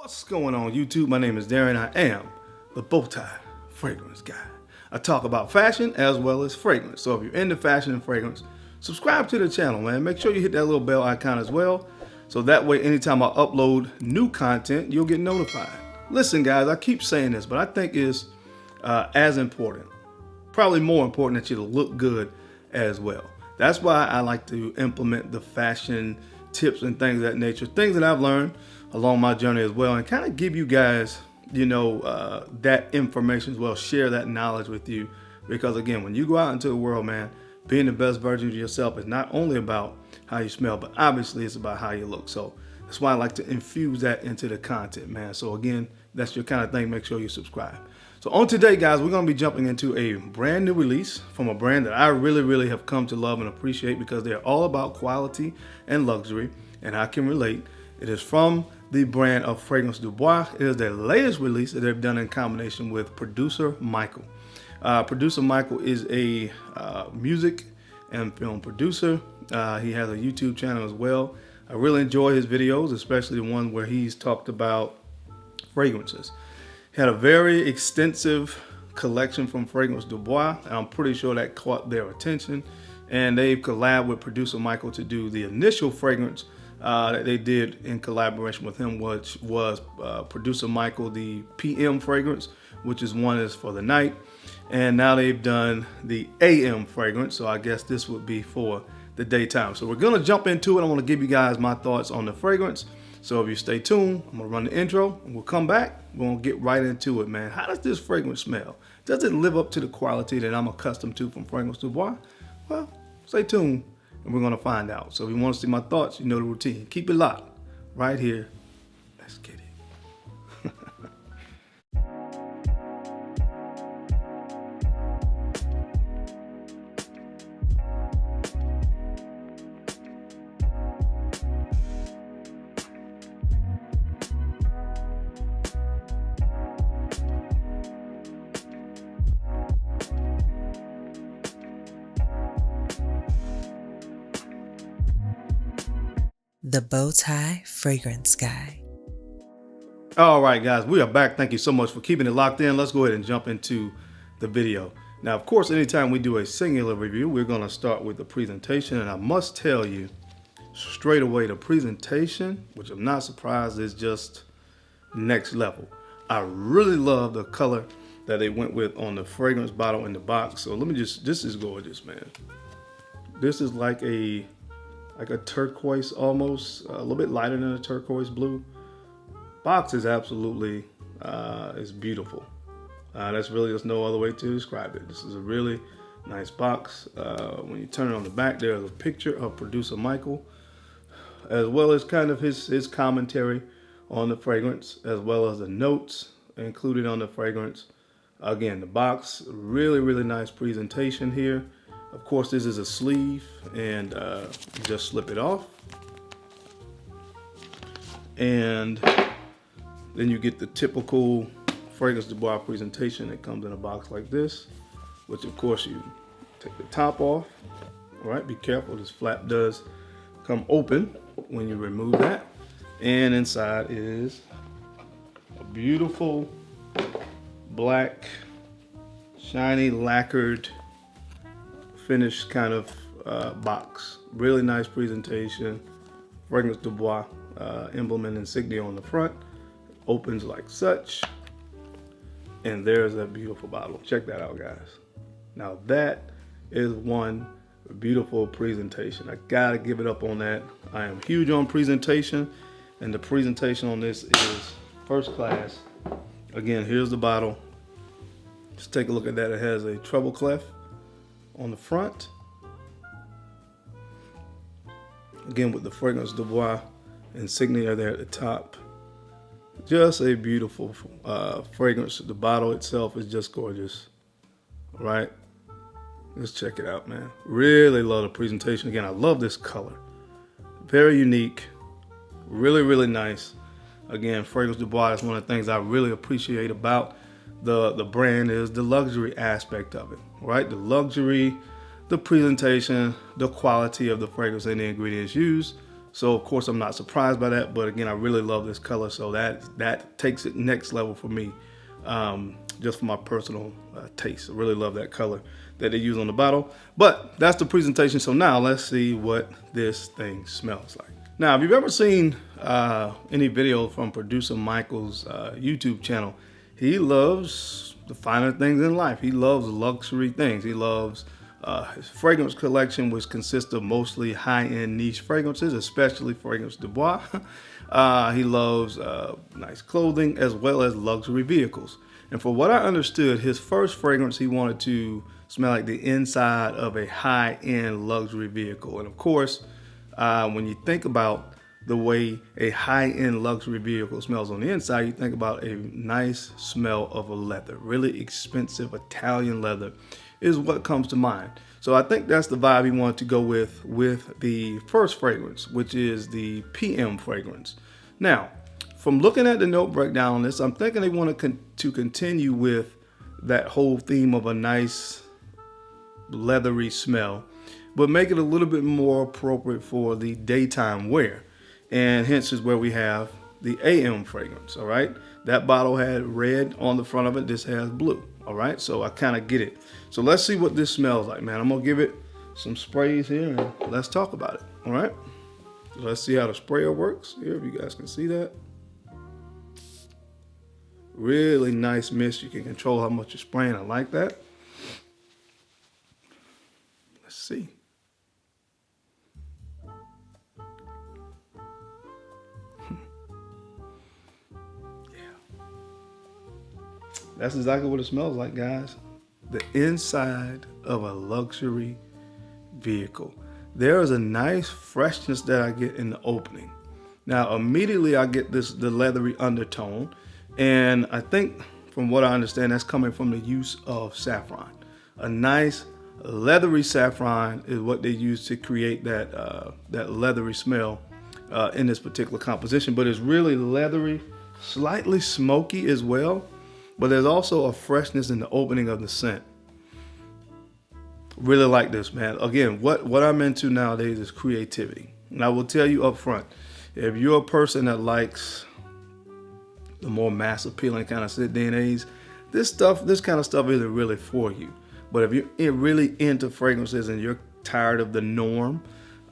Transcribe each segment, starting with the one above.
What's going on YouTube? My name is Darren. I am the Bowtie Fragrance Guy. I talk about fashion as well as fragrance. So if you're into fashion and fragrance, subscribe to the channel, man. Make sure you hit that little bell icon as well. So that way, anytime I upload new content, you'll get notified. Listen, guys, I keep saying this, but I think it's as important, probably more important, that you look good as well. That's why I like to implement the fashion tips and things of that nature, things that I've learned along my journey as well, and kind of give you guys, that information as well, share that knowledge with you. Because again, when you go out into the world, man, being the best version of yourself is not only about how you smell, but obviously it's about how you look. So that's why I like to infuse that into the content, man. So again, that's your kind of thing. Make sure you subscribe. So on today, guys, we're going to be jumping into a brand new release from a brand that I really have come to love and appreciate, because they're all about quality and luxury, and I can relate. It is from the brand of fragrancedubois. It is their latest release that they've done in combination with producermichael. Producermichael is a music and film producer. He has a YouTube channel as well. I really enjoy his videos, especially the one where he's talked about fragrances. He had a very extensive collection from fragrancedubois, and I'm pretty sure that caught their attention. And they've collabed with producermichael to do the initial fragrance that they did in collaboration with him, which was producermichael, the PM fragrance, which is one is for the night. And now they've done the AM fragrance, so I guess this would be for the daytime. So we're gonna jump into it. I wanna give you guys my thoughts on the fragrance. So if you stay tuned, I'm gonna run the intro and we'll come back. We're gonna get right into it, man. How does this fragrance smell? Does it live up to the quality that I'm accustomed to from fragrancedubois? Well, stay tuned and we're gonna find out. So if you wanna see my thoughts, you know the routine. Keep it locked right here. Let's get it. The Bowtie Fragrance Guy. All right, guys, we are back. Thank you so much for keeping it locked in. Let's go ahead and jump into the video. Now, of course, anytime we do a singular review, we're going to start with the presentation. And I must tell you straight away, the presentation, which I'm not surprised, is just next level. I really love the color that they went with on the fragrance bottle in the box. So let me just, this is gorgeous, man. This is like a turquoise, almost a little bit lighter than a turquoise blue. Box is absolutely is beautiful. That's really just no other way to describe it. This is a really nice box. When you turn it on the back, there's a picture of producermichael, as well as kind of his commentary on the fragrance, as well as the notes included on the fragrance. Again, the box, really nice presentation here. Of course, this is a sleeve, and you just slip it off. And then you get the typical fragrancedubois presentation. It comes in a box like this, which of course you take the top off. All right, be careful, this flap does come open when you remove that. And inside is a beautiful black, shiny, lacquered, finished kind of box. Really nice presentation. Fragrancedubois emblem and insignia on the front. Opens like such. And there's that beautiful bottle. Check that out, guys. Now that is one beautiful presentation. I gotta give it up on that. I am huge on presentation, and the presentation on this is first class. Again, here's the bottle. Just take a look at that. It has a treble clef on the front, again with the fragrancedubois insignia there at the top. Just a beautiful fragrance. The bottle itself is just gorgeous. All right, let's check it out, man. Really love the presentation. Again, I love this color, very unique, really nice. Again, fragrancedubois is one of the things I really appreciate about the brand, is the luxury aspect of it, right? The luxury, the presentation, the quality of the fragrance and the ingredients used. So of course I'm not surprised by that, but again, I really love this color, so that takes it next level for me, just for my personal taste. I really love that color that they use on the bottle. But that's the presentation. So now let's see what this thing smells like. Now, if you've ever seen any video from Producer Michael's YouTube channel, he loves the finer things in life. He loves luxury things. He loves his fragrance collection, which consists of mostly high-end niche fragrances, especially fragrancedubois. He loves nice clothing as well as luxury vehicles. And for what I understood, his first fragrance, he wanted to smell like the inside of a high-end luxury vehicle. And of course, when you think about the way a high-end luxury vehicle smells on the inside, you think about a nice smell of a leather. Really expensive Italian leather is what comes to mind. So I think that's the vibe he wanted to go with the first fragrance, which is the PM fragrance. Now, from looking at the note breakdown on this, I'm thinking they want to continue with that whole theme of a nice leathery smell, but make it a little bit more appropriate for the daytime wear. And hence is where we have the AM fragrance, all right? That bottle had red on the front of it. This has blue, all right? So I kind of get it. So let's see what this smells like, man. I'm going to give it some sprays here and let's talk about it, all right? So let's see how the sprayer works here, if you guys can see that. Really nice mist. You can control how much you're spraying. I like that. Let's see. That's exactly what it smells like, guys. The inside of a luxury vehicle. There is a nice freshness that I get in the opening. Now, immediately I get the leathery undertone. And I think from what I understand, that's coming from the use of saffron. A nice leathery saffron is what they use to create that leathery smell in this particular composition. But it's really leathery, slightly smoky as well. But there's also a freshness in the opening of the scent. Really like this, man. Again, what I'm into nowadays is creativity. And I will tell you up front, if you're a person that likes the more mass appealing kind of scent DNAs, this kind of stuff isn't really for you. But if you're really into fragrances and you're tired of the norm,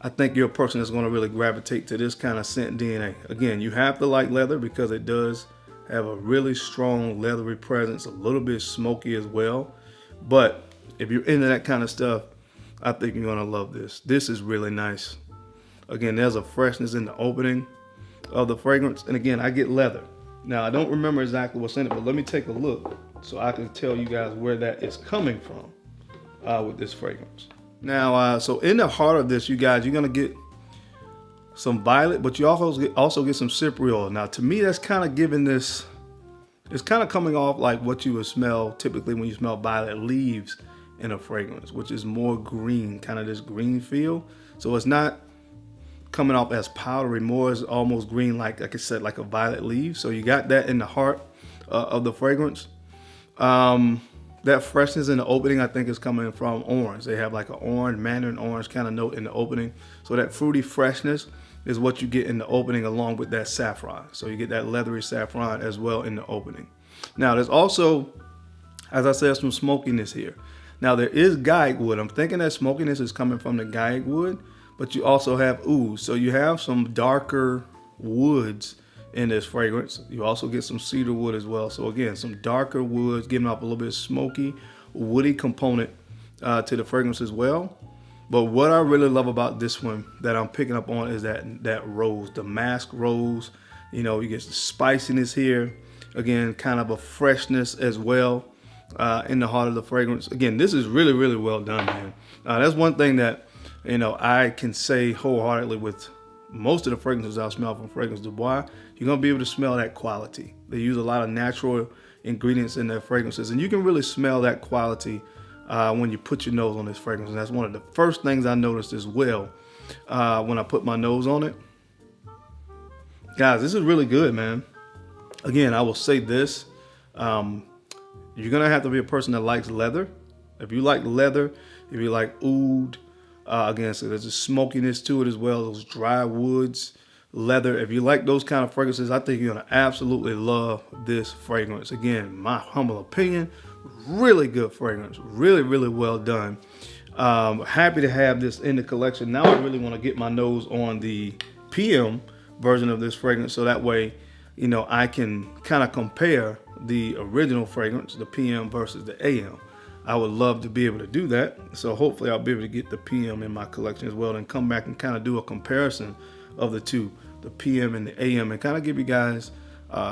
I think you're a person that's going to really gravitate to this kind of scent DNA. Again, you have to like leather because it does have a really strong leathery presence, a little bit smoky as well. But if you're into that kind of stuff, I think you're gonna love this. This is really nice. Again, there's a freshness in the opening of the fragrance. And again, I get leather. Now, I don't remember exactly what's in it, but let me take a look so I can tell you guys where that is coming from with this fragrance. Now, so in the heart of this, you guys, you're gonna get some violet, but you also get some cypre oil. Now, to me, that's kind of giving this, it's kind of coming off like what you would smell typically when you smell violet leaves in a fragrance, which is more green, kind of this green feel. So it's not coming off as powdery, more as almost green, like I said, like a violet leaf. So you got that in the heart of the fragrance. That freshness in the opening, I think, is coming from orange. They have like an orange, mandarin orange kind of note in the opening. So that fruity freshness is what you get in the opening along with that saffron. So you get that leathery saffron as well in the opening. Now, there's also, as I said, some smokiness here. Now, there is gaiac wood. I'm thinking that smokiness is coming from the gaiac wood, but you also have ooze. So you have some darker woods in this fragrance. You also get some cedar wood as well. So again, some darker woods giving off a little bit smoky, woody component to the fragrance as well. But what I really love about this one that I'm picking up on is that rose, the mask rose. You know, you get the spiciness here. Again, kind of a freshness as well in the heart of the fragrance. Again, this is really, really well done, man. That's one thing that, you know, I can say wholeheartedly with most of the fragrances I smell from fragrancedubois. You're going to be able to smell that quality. They use a lot of natural ingredients in their fragrances, and you can really smell that quality when you put your nose on this fragrance. And that's one of the first things I noticed as well when I put my nose on it. Guys, this is really good, man. Again, I will say this. You're going to have to be a person that likes leather. If you like leather, if you like oud, Again, so there's a smokiness to it as well. Those dry woods, leather. If you like those kind of fragrances, I think you're gonna absolutely love this fragrance. Again, my humble opinion, really good fragrance, really, really well done. Happy to have this in the collection. Now I really want to get my nose on the PM version of this fragrance, so that way, you know, I can kind of compare the original fragrance, the PM versus the AM. I would love to be able to do that. So hopefully I'll be able to get the PM in my collection as well and come back and kind of do a comparison of the two, the PM and the AM, and kind of give you guys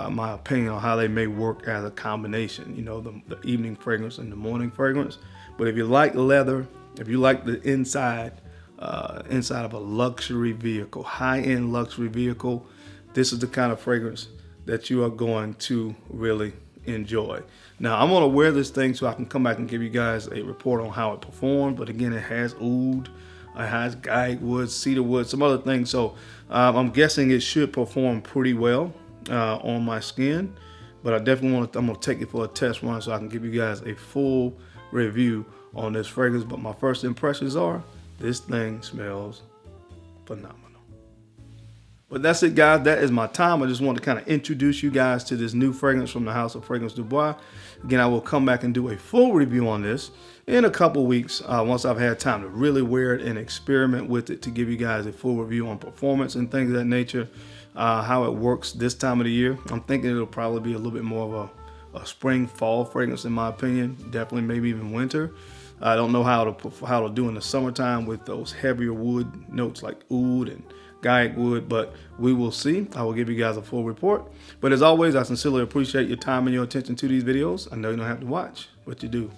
my opinion on how they may work as a combination, you know, the evening fragrance and the morning fragrance. But if you like leather, if you like the inside of a luxury vehicle, high-end luxury vehicle, this is the kind of fragrance that you are going to really enjoy. Now, I'm gonna wear this thing so I can come back and give you guys a report on how it performed. But again, it has oud, it has guaiac wood, cedar wood, some other things. So I'm guessing it should perform pretty well on my skin. But I definitely I'm gonna take it for a test run so I can give you guys a full review on this fragrance. But my first impressions are, this thing smells phenomenal. But that's it, guys. That is my time. I just want to kind of introduce you guys to this new fragrance from the house of Fragrance Dubois. Again, I will come back and do a full review on this in a couple weeks once I've had time to really wear it and experiment with it, to give you guys a full review on performance and things of that nature, how it works this time of the year. I'm thinking it'll probably be a little bit more of a spring fall fragrance in my opinion, definitely maybe even winter. I don't know how to do in the summertime with those heavier wood notes like oud and guaiac wood, but we will see. I will give you guys a full report. But as always, I sincerely appreciate your time and your attention to these videos. I know you don't have to watch, but you do,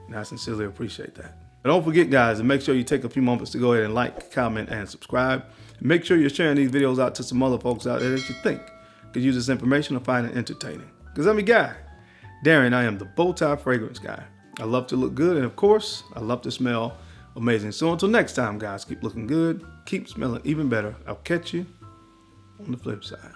and I sincerely appreciate that. And don't forget, guys, to make sure you take a few moments to go ahead and like, comment, and subscribe. And make sure you're sharing these videos out to some other folks out there that you think could use this information or find it entertaining. Because I'm your guy, Darren. I am the Bowtie Fragrance Guy. I love to look good, and of course, I love to smell amazing. So until next time, guys, keep looking good, keep smelling even better. I'll catch you on the flip side.